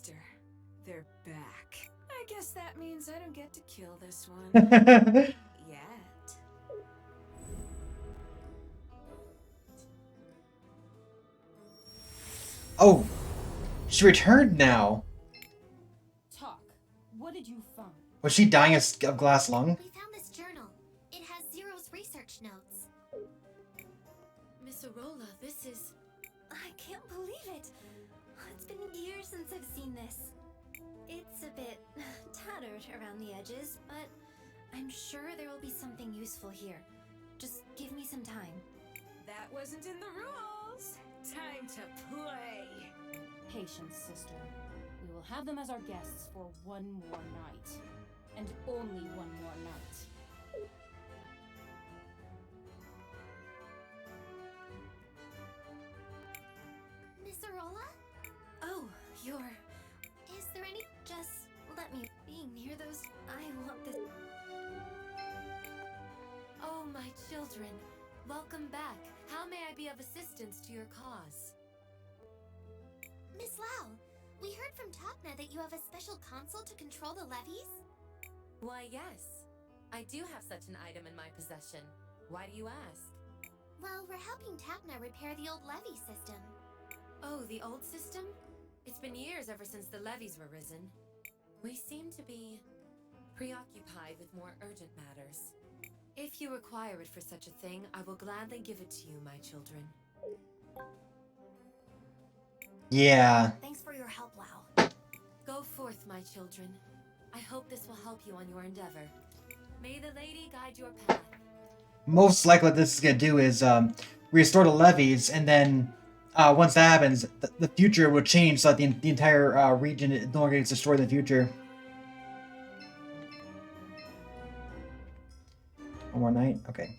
sister. They're back. I guess that means I don't get to kill this one. Yet. Oh, she returned now. Talk. What did you find? Was she dying of glass lung? We found this journal. It has Zero's research notes. Miss Arola, this is... I can't believe it. It's been years since I've seen this. It's a bit tattered around the edges, but I'm sure there will be something useful here. Just give me some time. That wasn't in the rules. Time to play. Patience, sister. We will have them as our guests for one more night. And only one more night. Miss Arola? Oh, you're... Is there any... Just let me... Being near those... I want this... Oh, my children. Welcome back. How may I be of assistance to your cause? Miss Lau, we heard from Topna that you have a special console to control the levies? Why, yes. I do have such an item in my possession. Why do you ask? Well, we're helping Topna repair the old levy system. Oh, the old system? It's been years ever since the levies were risen. We seem to be preoccupied with more urgent matters. If you require it for such a thing, I will gladly give it to you, my children. Yeah. Thanks for your help, Lau. Go forth, my children. I hope this will help you on your endeavor. May the lady guide your path. Most likely what this is going to do is restore the levees, and then once that happens, the future will change so that the entire region no longer gets destroyed in the future. One more night? Okay.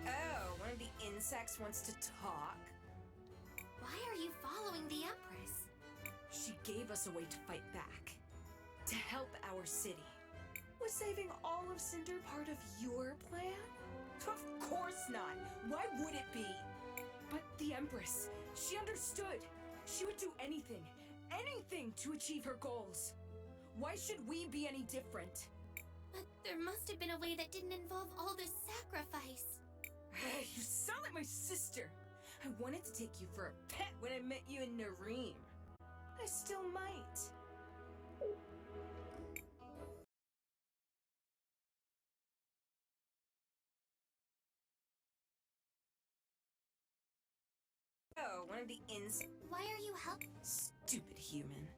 Oh, one of the insects wants to talk. Why are you following the Empress? She gave us a way to fight back. To help our city. Was saving all of Cinder part of your plan? Of course not. Why would it be? But the Empress, she understood. She would do anything to achieve her goals. Why should we be any different? But there must have been a way that didn't involve all this sacrifice. You sound like my sister. I wanted to take you for a pet when I met you in Nareem. I still might. Oh, one of the Why are you helping? Stupid human.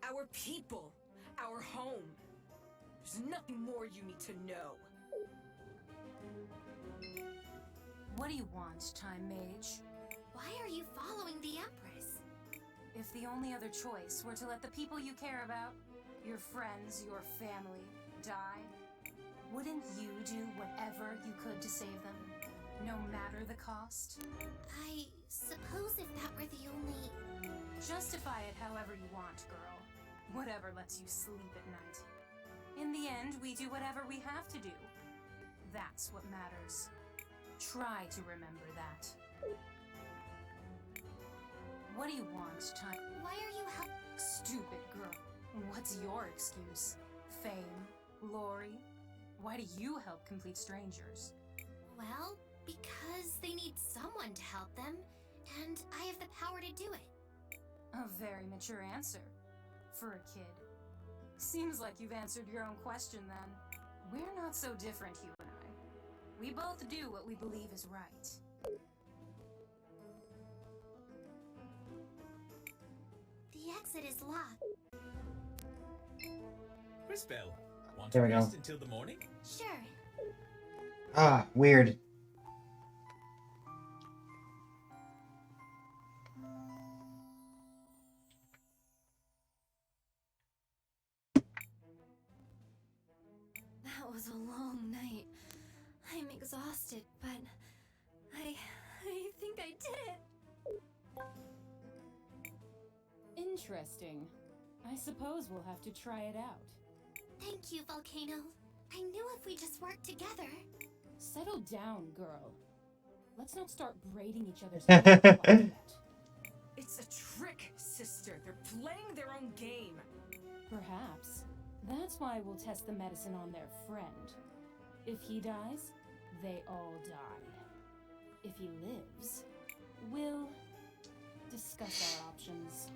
Our people. Our home. There's nothing more you need to know. What do you want, Time Mage? Why are you following the Empress? If the only other choice were to let the people you care about, your friends, your family, die, wouldn't you do whatever you could to save them, no matter the cost? I suppose if that were the only... Justify it however you want, girl. Whatever lets you sleep at night. In the end, we do whatever we have to do. That's what matters. Try to remember that. What do you want, Time? Why are you helping? Stupid girl. What's your excuse? Fame? Glory? Why do you help complete strangers? Well, because they need someone to help them, and I have the power to do it. A very mature answer. For a kid. Seems like you've answered your own question then. We're not so different, you and I. We both do what we believe is right. The exit is locked. Crispell, want There to we go. rest until the morning? Sure. Ah, weird. That was a long night. I'm exhausted, but I think I did it. Interesting. I suppose we'll have to try it out. Thank you, Volcano. I knew if we just worked together. Settle down, girl. Let's not start braiding each other's hair quite yet. It's a trick, sister. They're playing their own game. Perhaps. That's why we'll test the medicine on their friend. If he dies, they all die. If he lives, we'll discuss our options.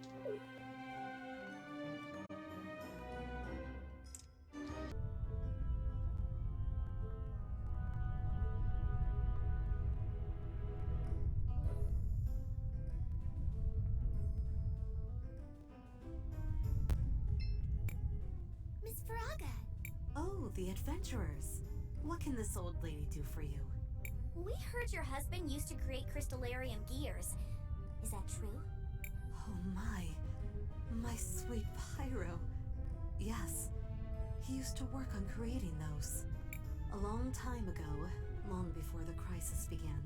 Miss Faraga, Oh, the adventurers. What can this old lady do for you? we heard your husband used to create crystallarium gears. Is that true? Oh my sweet Pyro. Yes, he used to work on creating those. A long time ago, long before the crisis began,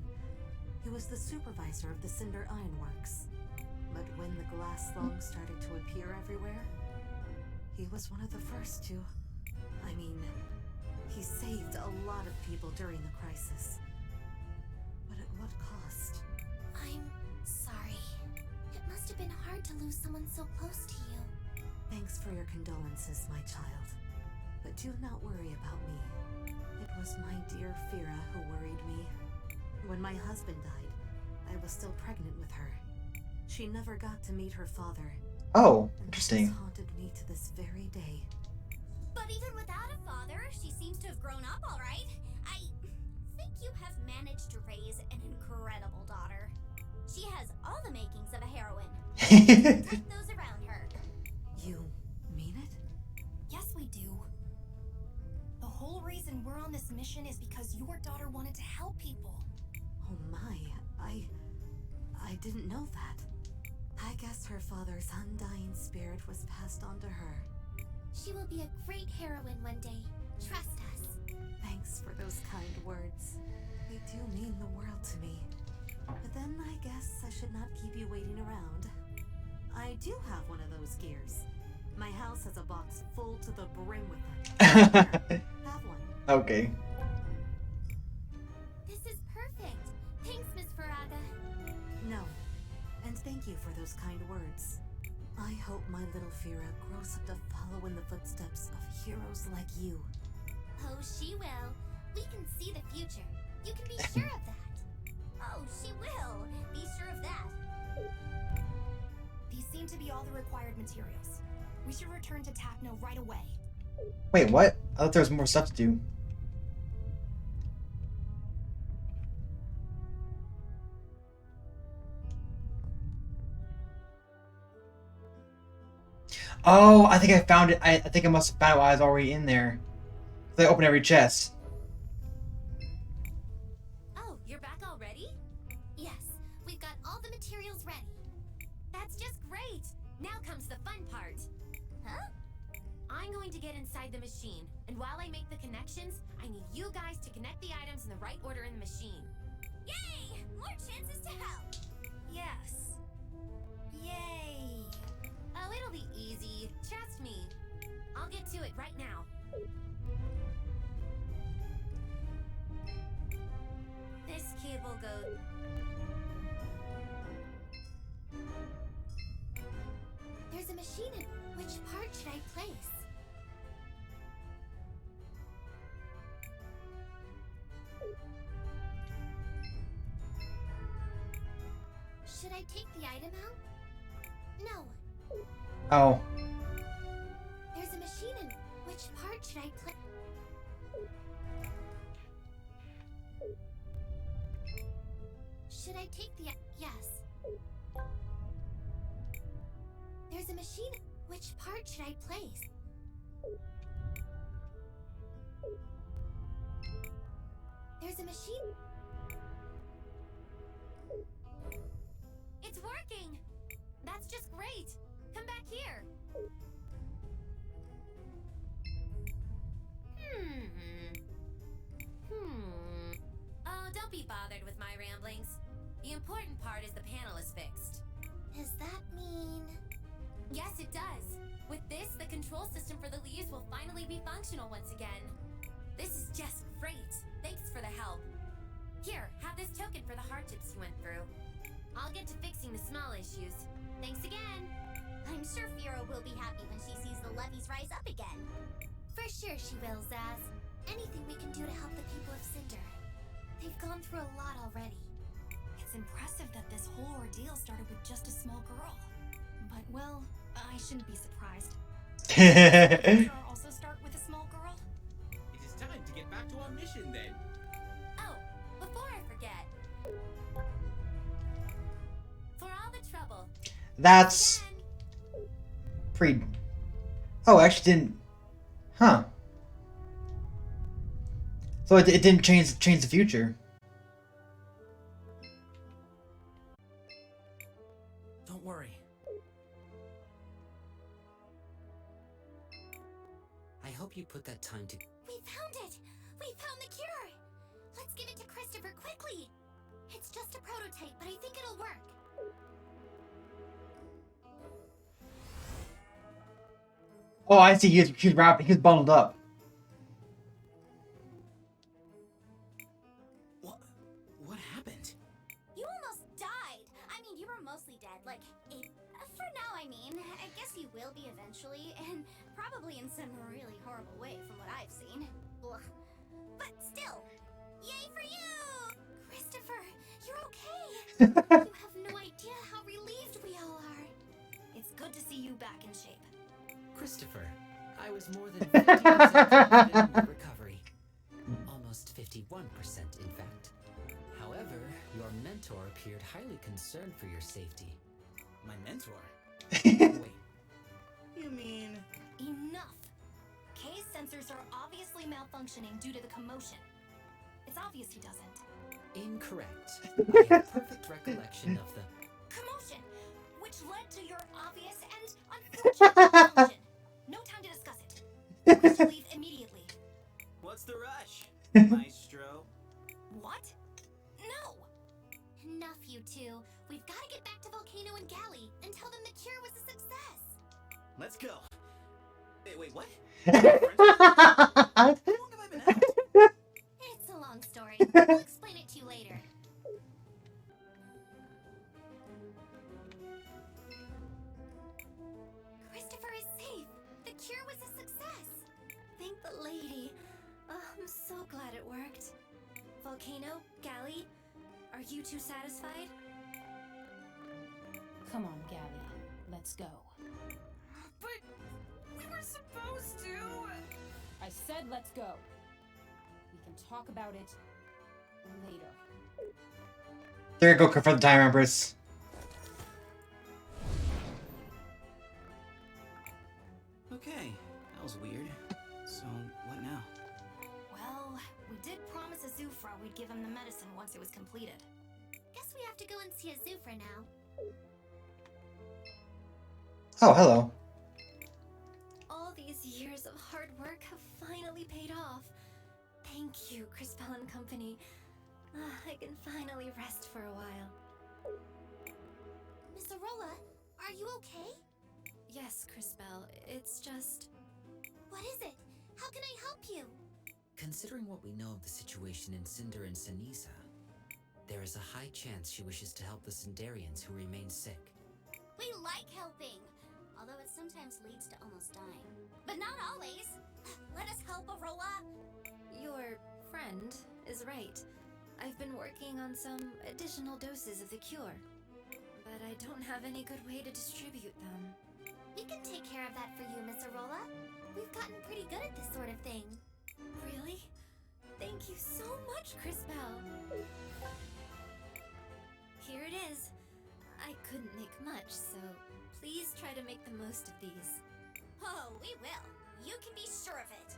he was the supervisor of the Cinder Ironworks. But when the glass lungs started to appear everywhere, he was one of the first to... I mean, he saved a lot of people during the crisis. But at what cost? I'm sorry. It must have been hard to lose someone so close to you. Thanks for your condolences, my child. But do not worry about me. It was my dear Fira who worried me. When my husband died, I was still pregnant with her. She never got to meet her father. Oh, And this interesting. has haunted me to this very day. But even without a father, she seems to have grown up all right. I think you have managed to raise an incredible daughter. She has all the makings of a heroine. Take those around her. You mean it? Yes, we do. The whole reason we're on this mission is because your daughter wanted to help people. Oh my, I didn't know that. I guess her father's undying spirit was passed on to her. She will be a great heroine one day. Trust us. Thanks for those kind words. They do mean the world to me. But then I guess I should not keep you waiting around. I do have one of those gears. My house has a box full to the brim with them. Have one. Okay. This is perfect. Thanks, Miss Faraga. No. And thank you for those kind words. I hope my little Fira grows up to follow in the footsteps of heroes like you. Oh, she will. We can see the future. You can be sure of that. Oh, she will. Be sure of that. These seem to be all the required materials. We should return to Tapno right away. Wait, what? I thought there was more stuff to do. Oh, I think I found it. I think I must have found it while I was already in there. So I opened every chest. Oh, you're back already? Yes, we've got all the materials ready. That's just great! Now comes the fun part. Huh? I'm going to get inside the machine, and while I make the connections, I need you guys to connect the items in the right order in the machine. Yay! More chances to help. Yes. Yay! Oh, it'll be easy. Trust me. I'll get to it right now. This cable goes... There's a machine in... Which part should I place? Should I take the item out? No. Oh. There's a machine in... Which part should I place? Should I take the... Yes. There's a machine... Which part should I place? There's a machine... It's working! That's just great! Come back here! Oh, don't be bothered with my ramblings. The important part is the panel is fixed. Does that mean... Yes, it does. With this, the control system for the leaves will finally be functional once again. This is just great. Thanks for the help. Here, have this token for the hardships you went through. I'll get to fixing the small issues. Thanks again. sure Fiora will be happy when she sees the levees rise up again. For sure she will, Zaz. Anything we can do to help the people of Cinder. They've gone through a lot already. It's impressive that this whole ordeal started with just a small girl. But, well, I shouldn't be surprised. Did Sure also start with a small girl? It is time to get back to our mission then. Oh, before I forget. For all the trouble. That's pretty. Oh, I actually didn't. Huh. So it didn't change the future. Don't worry. I hope you put that time to. We found it! We found the cure! Let's give it to Cristopher quickly! It's just a prototype, but I think it'll work. Oh, I see. He's wrapped. He's bundled up. What happened? You almost died! I mean, you were mostly dead, like, for now, I mean. I guess you will be eventually, and probably in some really horrible way from what I've seen. Ugh. But still, yay for you! Cristopher, you're okay! You have no idea how relieved we all are. It's good to see you back in shape. Cristopher, I was more than 50% confident in your recovery. Almost 51%, in fact. However, your mentor appeared highly concerned for your safety. My mentor? Wait, You mean... Enough! Kay's sensors are obviously malfunctioning due to the commotion. It's obvious he doesn't. incorrect. I have perfect recollection of the... Commotion! Which led to your obvious and unfortunate malfunction. No time to discuss it. We should leave immediately. What's the rush, Maestro? What? No! Enough, you two. We've got to get back to Volcano and Galley and tell them the cure was a success. Let's go. Wait, what? How long have I been out? It's a long story. We'll explain it to you later. Cristopher is safe. The cure was a success. Thank the lady. Oh, I'm so glad it worked. Volcano, Galley, are you two satisfied? Come on, Gally. Let's go. But we were supposed to. I said let's go. We can talk about it later. There you go, confront the Time Empress. Okay, that was weird. So, what now? Well, we did promise Azufra we'd give him the medicine once it was completed. Guess we have to go and see Azufra now. Oh, hello. All these years of hard work have finally paid off. Thank you, CrisTales and Company. I can finally rest for a while. Miss Arola, are you okay? Yes, CrisTales, it's just... What is it? How can I help you? Considering what we know of the situation in Cinder and Sinisa, there is a high chance she wishes to help the Cinderians who remain sick. We like helping, although it sometimes leads to almost dying. But not always. Let us help, Arola. Your friend is right. I've been working on some additional doses of the cure, but I don't have any good way to distribute them. We can take care of that for you, Miss Arola. We've gotten pretty good at this sort of thing. Really? Thank you so much, CrisTales. Here it is. I couldn't make much, so please try to make the most of these. Oh, we will. You can be sure of it.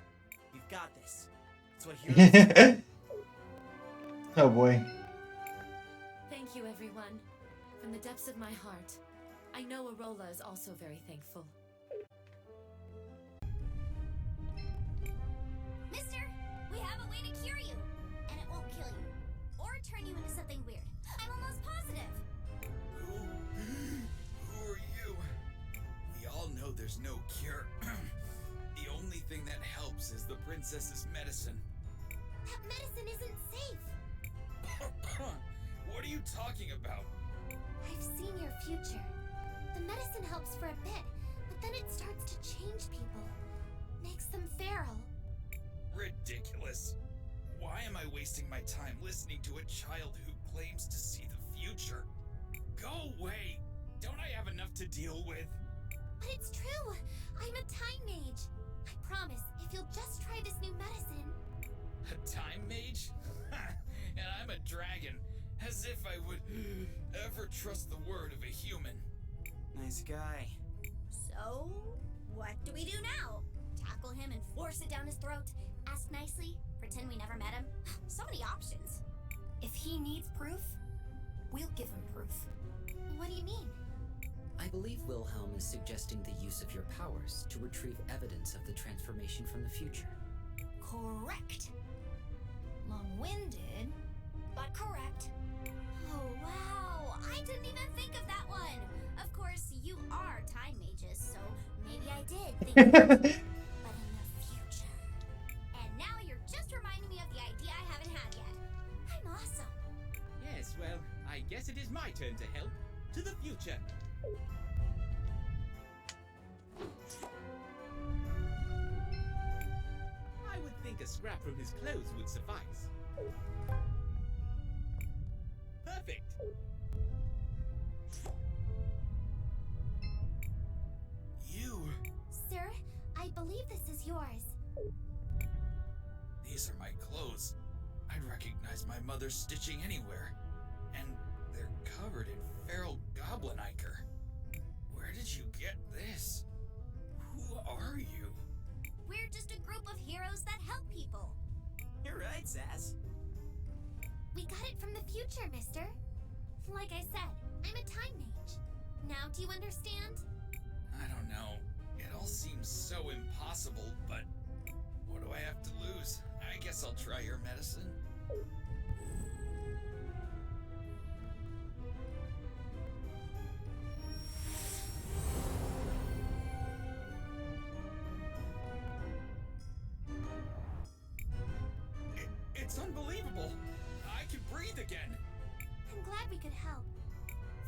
You've got this. That's what heroes do. Oh boy. Thank you, everyone. From the depths of my heart, I know Arola is also very thankful. Mister, we have a way to cure you. And it won't kill you. Or turn you into something weird. I'm almost positive. Who are you? We all know there's no cure. The only thing that helps is the princess's medicine. That medicine isn't safe. What are you talking about? I've seen your future. The medicine helps for a bit, Then it starts to change people. Makes them feral. Ridiculous. Why am I wasting my time listening to a child who claims to see the future? Go away! Don't I have enough to deal with? But it's true! I'm a time mage. I promise, if you'll just try this new medicine. A time mage? And I'm a dragon. As if I would ever trust the word of a human. Nice guy. So, what do we do now? Tackle him and force it down his throat? Ask nicely? Pretend we never met him? So many options. If he needs proof, we'll give him proof. What do you mean? I believe Wilhelm is suggesting the use of your powers to retrieve evidence of the transformation from the future. Correct. Long-winded, but correct. Oh, wow! I didn't even think of that one! Of course, you are time mages, so maybe I did think of it. But in the future. And now you're just reminding me of the idea I haven't had yet. I'm awesome. Yes, well, I guess it is my turn to help. To the future. I would think a scrap from his clothes would suffice. Perfect. You. Sir, I believe this is yours. These are my clothes. I'd recognize my mother's stitching anywhere. And they're covered in feral goblin ichor. Where did you get this? Who are you? We're just a group of heroes that help people. You're right, Sass. We got it from the future, mister. Like I said, I'm a time mage. Now do you understand? I don't know. It all seems so impossible, but what do I have to lose? I guess I'll try your medicine. It's unbelievable! I can breathe again! I'm glad we could help.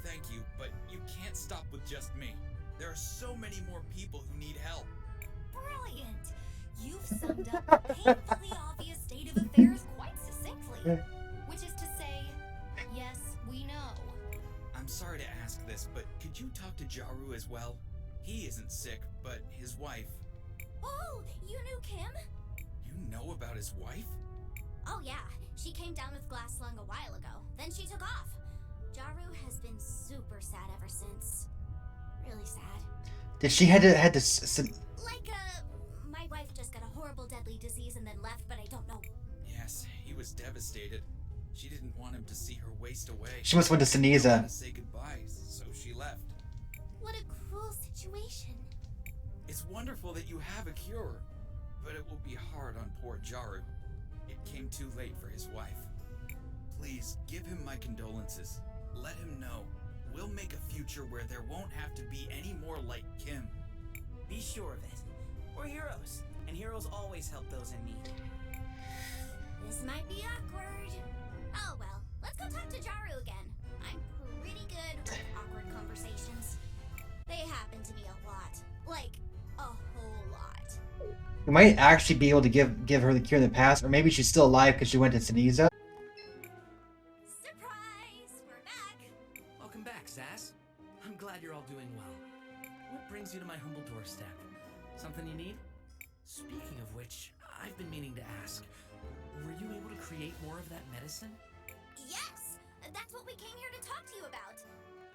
Thank you, but you can't stop with just me. There are so many more people who need help. Brilliant! You've summed up the painfully obvious state of affairs quite succinctly. Which is to say, yes, we know. I'm sorry to ask this, but could you talk to Jaru as well? He isn't sick, but his wife. Oh, you knew Kim? You know about his wife? Oh yeah, she came down with glass lung a while ago. Then she took off. Jaru has been super sad ever since. Really sad. Did she had to Like, my wife just got a horrible deadly disease and then left, but I don't know. Yes, he was devastated. She didn't want him to see her waste away. She must have went to She didn't Seniza. want to say goodbyes, so she left. What a cruel situation. It's wonderful that you have a cure, but it will be hard on poor Jaru. It came too late for his wife. Please, give him my condolences. Let him know. We'll make a future where there won't have to be any more like Kim. Be sure of it. We're heroes, and heroes always help those in need. This might be awkward. Oh well, let's go talk to Jaru again. I'm pretty good with awkward conversations. They happen to me a lot. Like, a whole lot. We might actually be able to give her the cure in the past, or maybe she's still alive because she went to Seniza. Surprise! We're back! Welcome back, Sass. I'm glad you're all doing well. What brings you to my humble doorstep? Something you need? Speaking of which, I've been meaning to ask. Were you able to create more of that medicine? Yes! That's what we came here to talk to you about.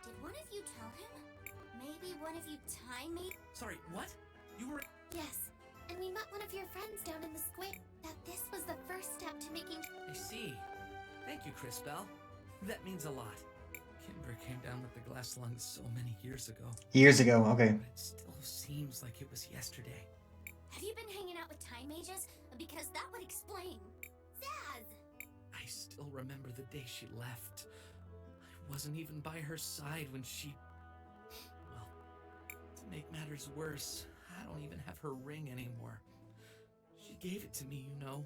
Did one of you tell him? Maybe one of you time made? Sorry, what? You were... Yes. And we met one of your friends down in the square. That this was the first step to making... I see. Thank you, CrisTales. That means a lot. Kimber came down with the glass lungs so many years ago. Years ago, okay. But it still seems like it was yesterday. Have you been hanging out with time mages? Because that would explain. Zaz! I still remember the day she left. I wasn't even by her side when she... Well, to make matters worse, I don't even have her ring anymore. She gave it to me, you know.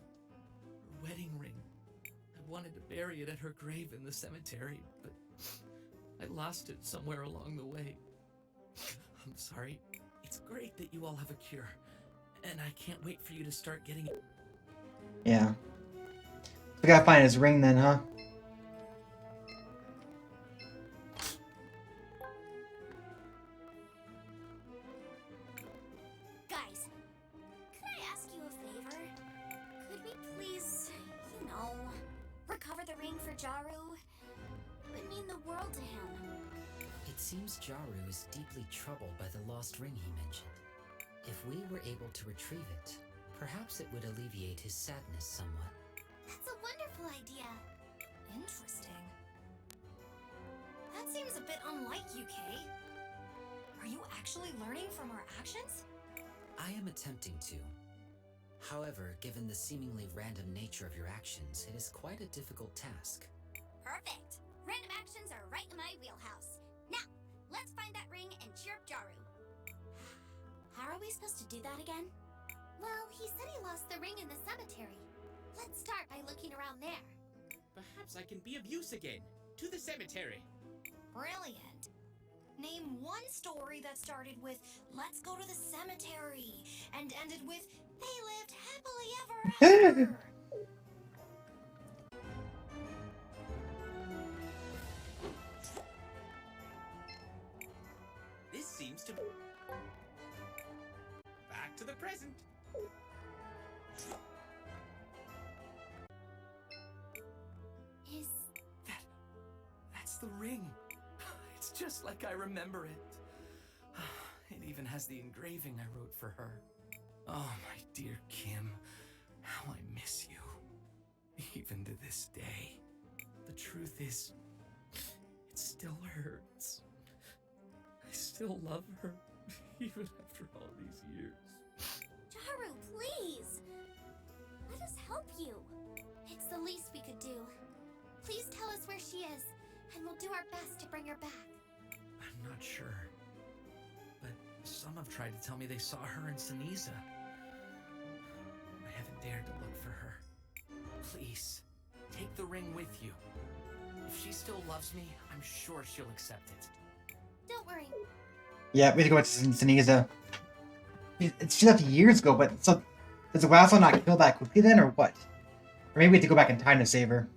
Her wedding ring. I wanted to bury it at her grave in the cemetery, but I lost it somewhere along the way. I'm sorry. It's great that you all have a cure, and I can't wait for you to start getting it. Yeah. We gotta find his ring then, huh? Guys, could I ask you a favor? Could we please, recover the ring for Jaru? It would mean the world to him. It seems Jaru is deeply troubled by the lost ring he mentioned. If we were able to retrieve it, perhaps it would alleviate his sadness somewhat. That's a wonderful idea. Interesting. That seems a bit unlike you, Kay. Are you actually learning from our actions? I am attempting to. However, given the seemingly random nature of your actions, it is quite a difficult task. Perfect. Random actions are right in my wheelhouse. Now, let's find that ring and cheer up Jaru. How are we supposed to do that again? Well, he said he lost the ring in the cemetery. Let's start by looking around there. Perhaps I can be of use again. To the cemetery. Brilliant. Name one story that started with, "Let's go to the cemetery," and ended with, "They lived happily ever after." This seems to be... Back to the present. Is... That's the ring. It's just like I remember it. It even has the engraving I wrote for her. Oh, my dear Kim, how I miss you. Even to this day. The truth is, it still hurts. I still love her, even after all these years. Jaru, please! Let us help you. It's the least we could do. Please tell us where she is, and we'll do our best to bring her back. I'm not sure. But some have tried to tell me they saw her in Seniza. I haven't dared to look for her. Please, take the ring with you. If she still loves me, I'm sure she'll accept it. Don't worry. Yeah, we have to go to Seniza. She left years ago, but so does the Wassel not kill that quickly then, or what? Or maybe we have to go back in time to save her.